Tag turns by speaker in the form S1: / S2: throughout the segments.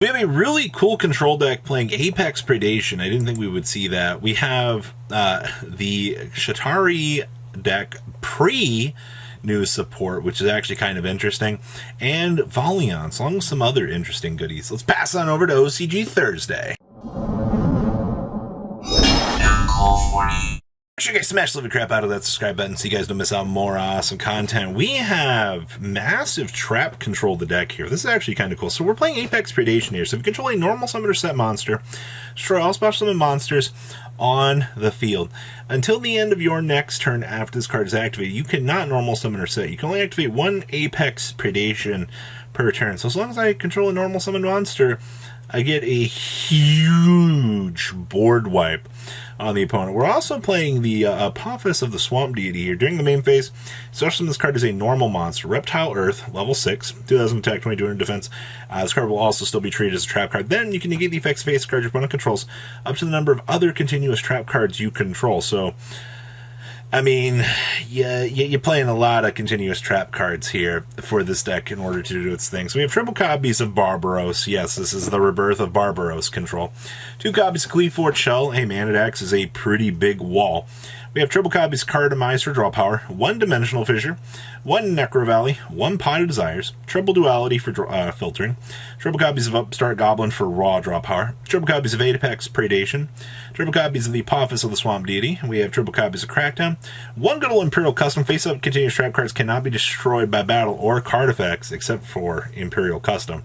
S1: We have a really cool control deck playing Apex Predation. I didn't think we would see that. We have the Shatari deck pre-new support, which is actually kind of interesting, and Vaylantz, along with some other interesting goodies. Let's pass on over to OCG Thursday. Make sure you guys smash the living crap out of that subscribe button so you guys don't miss out on more awesome content. We have massive trap control the deck here. This is actually kind of cool. So we're playing Apex Predation here. So if you control a normal summon or set monster, destroy all special summon monsters on the field. Until the end of your next turn after this card is activated, you cannot normal summon or set. You can only activate one Apex Predation per turn. So as long as I control a normal summon monster, I get a huge board wipe on the opponent. We're also playing the Apophis of the Swamp Deity here. During the main phase, especially when this card is a normal monster, Reptile Earth, level 6, 2000 attack, 2200 defense. This card will also still be treated as a trap card. Then you can negate the effects face card your opponent controls up to the number of other continuous trap cards you control. So, I mean, you're playing a lot of continuous trap cards here for this deck in order to do its thing. So we have triple copies of Barbaros. Yes, this is the rebirth of Barbaros control. 2 copies of Cleavefort Shell. Hey man, it acts as a pretty big wall. We have triple copies of Cardamize for draw power, 1 Dimensional Fissure, 1 Necro Valley, 1 Pot of Desires, triple Duality for filtering, triple copies of Upstart Goblin for raw draw power, triple copies of Apex Predation, triple copies of the Apophis of the Swamp Deity. We have triple copies of Crackdown, 1 good old Imperial Custom. Face-up continuous trap cards cannot be destroyed by battle or card effects except for Imperial Custom.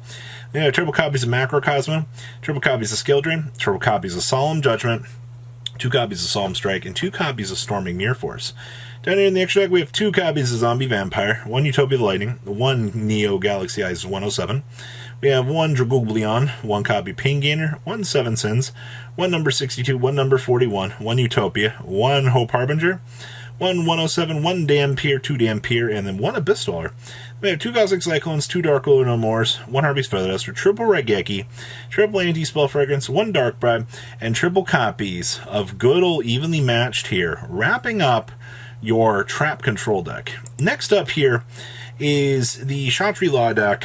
S1: We have triple copies of Macrocosmo, triple copies of Skill Drain, triple copies of Solemn Judgment, 2 copies of Solemn Strike, and 2 copies of Storming Mirror Force. Down here in the extra deck, we have 2 copies of Zombie Vampire, 1 Utopia the Lightning, 1 Neo Galaxy Eyes 107. We have 1 Dragoglion, 1 copy Pain Gainer, 1 Seven Sins, 1 number 62, 1 number 41, 1 Utopia, 1 Hope Harbinger, 1 107, 1 Dampier, 2 Dampier, and then 1 Abyss Dweller. We have 2 Cosmic Cyclones, 2 Dark No Mores, 1 Harpy's Featherduster, triple Raigeki, triple Anti-Spell Fragrance, 1 Dark Bribe, and triple copies of good old evenly matched here, wrapping up your trap control deck. Next up here is the Shangri-La deck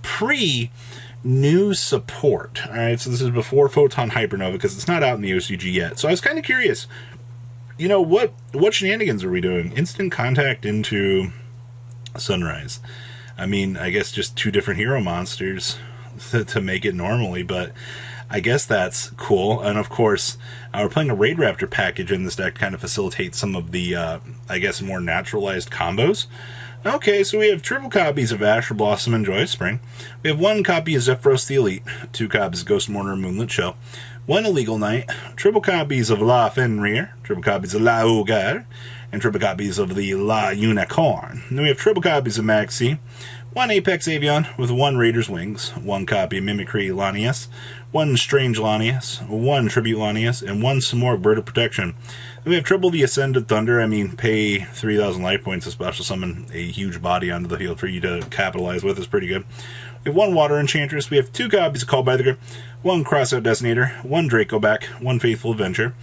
S1: pre-new support. Alright, so this is before Photon Hypernova because it's not out in the OCG yet. So I was kind of curious, you know, what shenanigans are we doing? Instant contact into Sunrise. I mean, I guess just 2 different hero monsters to make it normally, but I guess that's cool. And of course, we're playing a Raid Raptor package in this deck to kind of facilitate some of the, I guess, more naturalized combos. Okay, so we have triple copies of Asher Blossom and Joyous Spring. We have 1 copy of Zephyros the Elite, 2 copies of Ghost Mourner and Moonlit Shell, 1 Illegal Knight, triple copies of La Fenrir, triple copies of La Hogar, and triple copies of the La Unicorn. Then we have triple copies of Maxi, 1 Apex Avion with 1 Raider's Wings, 1 copy of Mimicry Lanius, 1 Strange Lanius, 1 Tribute Lanius, and 1 Simorgh Bird of Protection. Then we have triple the Ascended Thunder. I mean, pay 3,000 life points to special summon a huge body onto the field for you to capitalize with. Is pretty good. We have 1 Water Enchantress. We have 2 copies of Called by the Grip, 1 Crossout Detonator, 1 Dracoback, 1 Faithful Adventure,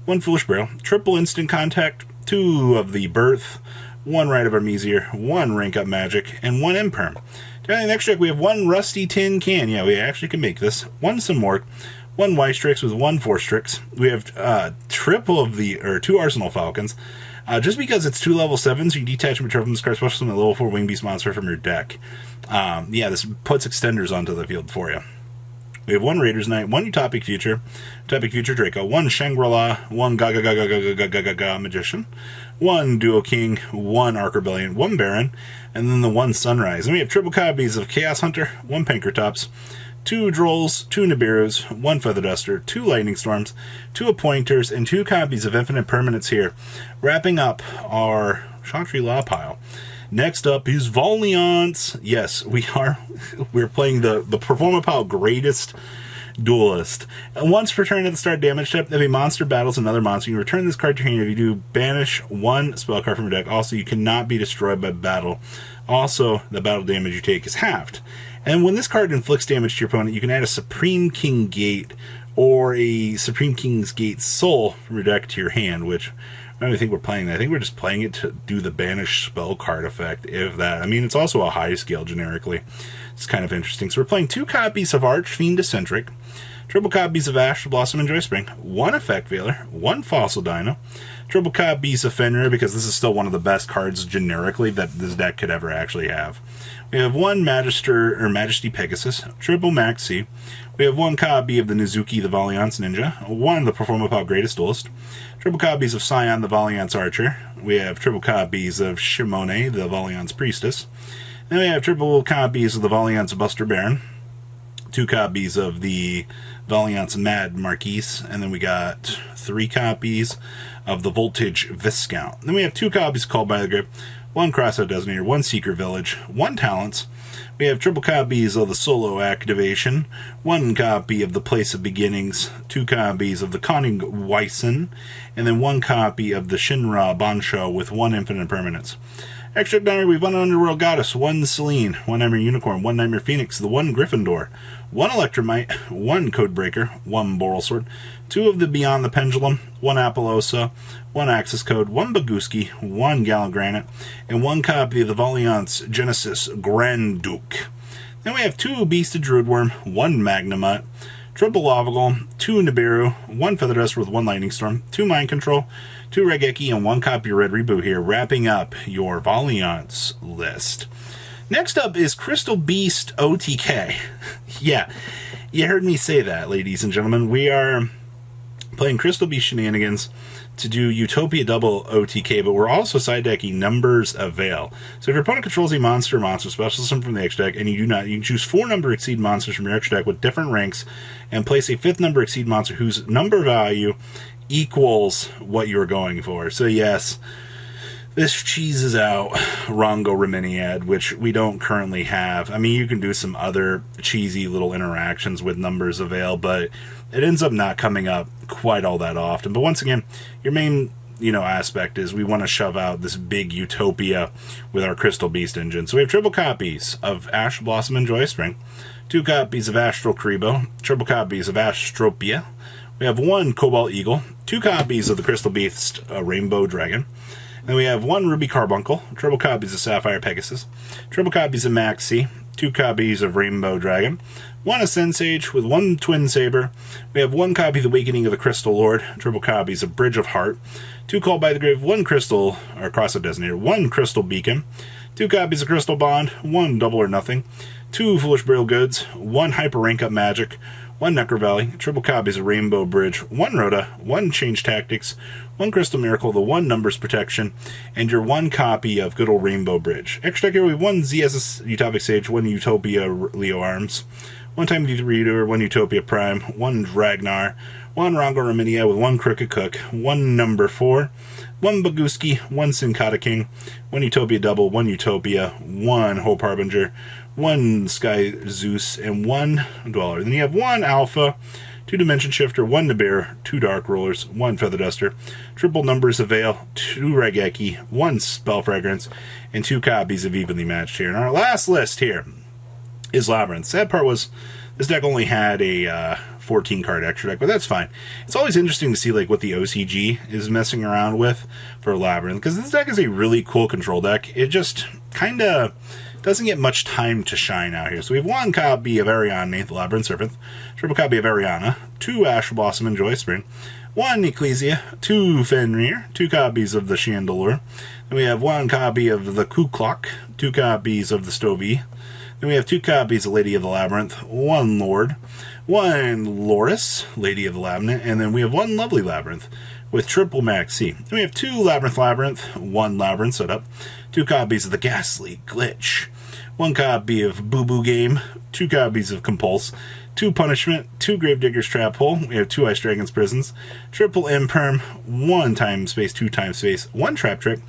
S1: 1 Foolish Burial, triple Instant Contact, 2 of the Birth, 1 Rite of Armesier, 1 Rank Up Magic, and 1 Imperm. Down in the next deck, we have 1 Rusty Tin Can. Yeah, we actually can make this. 1 Simorgh, 1 Wystrix with 1 Forstrix. We have triple of the, or 2 Arsenal Falcons. Just because it's 2 level 7s, you can detach material from this card, especially from the level 4 Wing Beast monster from your deck. Yeah, this puts extenders onto the field for you. We have 1 Raider's Knight, 1 Utopic Future Draco, 1 Shangri-La, 1 Gaga Magician, 1 Duo King, 1 Arc Rebellion, 1 Baron, and then the 1 Sunrise. And we have triple copies of Chaos Hunter, 1 Pankratops, 2 Drolls, 2 Nibiru's, 1 Featherduster, 2 Lightning Storms, 2 Appointers, and 2 copies of Infinite Permanence here, wrapping up our Shangri-La pile. Next up is Vaylantz. Yes, we're playing the Performapal Greatest Duelist. And once per turn at the start damage step, if a monster battles another monster, you return this card to your hand. If you do, banish 1 spell card from your deck. Also, you cannot be destroyed by battle. Also, the battle damage you take is halved. And when this card inflicts damage to your opponent, you can add a Supreme King Gate or a Supreme King's Gate Soul from your deck to your hand, which I don't even think we're playing that. I think we're just playing it to do the banish spell card effect, if that. I mean, it's also a high scale generically. It's kind of interesting. So we're playing 2 copies of Archfiend Eccentric, triple copies of Astral Blossom and Joyspring, 1 Effect Veiler, 1 Fossil Dino, triple copies of Fenrir, because this is still one of the best cards generically that this deck could ever actually have. We have 1 Majesty Pegasus, triple Maxi. We have 1 copy of the Nizuki, the Vaylantz Ninja, 1 the Performapal Greatest Duelist, triple copies of Scion, the Vaylantz Archer. We have triple copies of Shimone, the Vaylantz Priestess. Then we have triple copies of the Vaylantz Buster Baron, 2 copies of the Vaylantz Mad Marquise, and then we got 3 copies of the Voltage Viscount. Then we have 2 copies Called by the Grip, 1 Crossout Designator, 1 Secret Village, 1 Talents. We have triple copies of the Solo Activation, 1 copy of the Place of Beginnings, 2 copies of the Conning Wyson, and then 1 copy of the Shinra Bansho with 1 Infinite Permanence. Extra Diary, we've 1 Underworld Goddess, 1 Selene, 1 Nightmare Unicorn, 1 Nightmare Phoenix, the 1 Gryffindor, 1 Electromite, 1 Codebreaker, 1 Boral Sword, 2 of the Beyond the Pendulum, 1 Appaloosa, 1 Axis Code, 1 Baguski, 1 Gallant Granite, and 1 copy of the Vaylantz Genesis Grand Duke. Then we have 2 Beasted Druidworm, 1 Magnemite, triple Lava Golem, 2 Nibiru, 1 Feather Duster with 1 Lightning Storm, 2 Mind Control, 2 Regeki, and 1 copy of Red Reboot here, wrapping up your Vaylantz list. Next up is Crystal Beast OTK. Yeah, you heard me say that, ladies and gentlemen. We are playing Crystal Beast Shenanigans to do Utopia Double OTK, but we're also side decking Numbers of Veil. So if your opponent controls a monster specialism from the extra deck, and you do not, you can choose 4 number exceed monsters from your extra deck with different ranks, and place a 5th number exceed monster whose number value equals what you're going for. So yes, this cheeses out Rongo Reminiad, which we don't currently have. I mean, you can do some other cheesy little interactions with Numbers of Veil, but it ends up not coming up quite all that often. But once again, your main aspect is we want to shove out this big utopia with our Crystal Beast engine. So we have triple copies of Ash Blossom and Joyspring, 2 copies of Astral Kribo, triple copies of Astropia. We have 1 Cobalt Eagle, 2 copies of the Crystal Beast Rainbow Dragon. Then we have 1 Ruby Carbuncle, triple copies of Sapphire Pegasus, triple copies of Maxi, 2 copies of Rainbow Dragon, 1 Ascend Sage with 1 Twin Saber. We have 1 copy of the Awakening of the Crystal Lord, triple copies of Bridge of Heart, 2 Called by the Grave, 1 Crystal, or Crossout Designator, 1 Crystal Beacon, 2 copies of Crystal Bond, 1 Double or Nothing, 2 Foolish Burial Goods, 1 Hyper Rank Up Magic, 1 Necro Valley, triple copies of Rainbow Bridge, 1 Rhoda, 1 Change Tactics, 1 Crystal Miracle, the 1 Numbers Protection, and your 1 copy of good old Rainbow Bridge. Extra deck here, we have 1 ZSS Utopic Sage, 1 Utopia Leo Arms, 1 Time Reader, 1 Utopia Prime, 1 Dragnar, 1 Rongo Raminia with 1 Crooked Cook, 1 Number 4, 1 Baguski, 1 Sinkata King, 1 Utopia Double, 1 Utopia, 1 Hope Harbinger, 1 Sky Zeus, and 1 Dweller. Then you have 1 Alpha, 2 Dimension Shifter, 1 Nibiru, 2 Dark Rollers, 1 Feather Duster, triple Numbers of Veil, 2 Regeki, 1 Spell Fragrance, and 2 copies of Evenly Matched here. And our last list here is Labyrinth. Sad part was this deck only had a 14 card extra deck, but that's fine. It's always interesting to see like what the OCG is messing around with for Labyrinth, because this deck is a really cool control deck. It just kind of doesn't get much time to shine out here. So we have 1 copy of Ariane, the Labyrinth Serpent, triple copy of Ariana, 2 Ash Blossom and Joyspring, 1 Ecclesia, 2 Fenrir, 2 copies of the Chandelure. Then we have 1 copy of the Kuklok, 2 copies of the Stovey. Then we have 2 copies of Lady of the Labyrinth, 1 Lord, 1 Loris, Lady of the Labyrinth, and then we have 1 Lovely Labyrinth with triple Maxi. Then we have 2 Labyrinth, 1 Labyrinth setup, 2 copies of the Ghastly Glitch, 1 copy of Boo Boo Game, 2 copies of Compulse, 2 Punishment, 2 Gravedigger's Trap Hole, we have 2 Ice Dragon's Prisons, triple Imperm, 1 Time Space, 2 Time Space, 1 Trap Trick,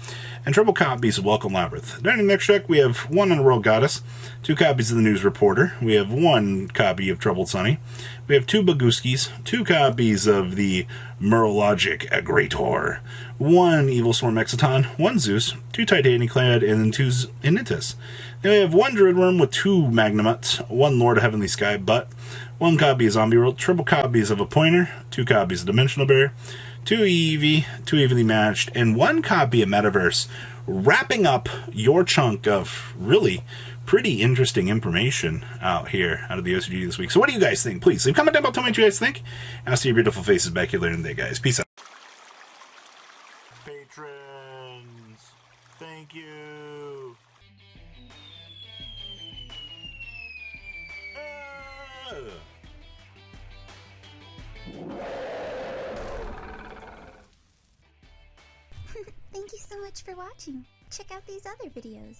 S1: and triple copies of Welcome Labyrinth. Then in the next deck, we have 1 Underworld Goddess, 2 copies of the News Reporter, we have 1 copy of Troubled Sunny, we have 2 Baguskis, 2 copies of the Merlogic Agrator, 1 Evil Storm Exciton, 1 Zeus, 2 Titaniaclad, and then 2 Initus. Then we have 1 Druidworm with 2 Magnemutes, 1 Lord of Heavenly Sky Butt, 1 copy of Zombie World, triple copies of a Pointer, 2 copies of Dimensional Barrier, 2 Eevee, 2 Evenly Matched, and 1 copy of Metaverse, wrapping up your chunk of really pretty interesting information out here out of the OCG this week. So what do you guys think? Please leave a comment down below. Tell me what you guys think. I'll see your beautiful faces back here later in the day, guys. Peace out. Patrons, thank you.
S2: Thank you so much for watching. Check out these other videos.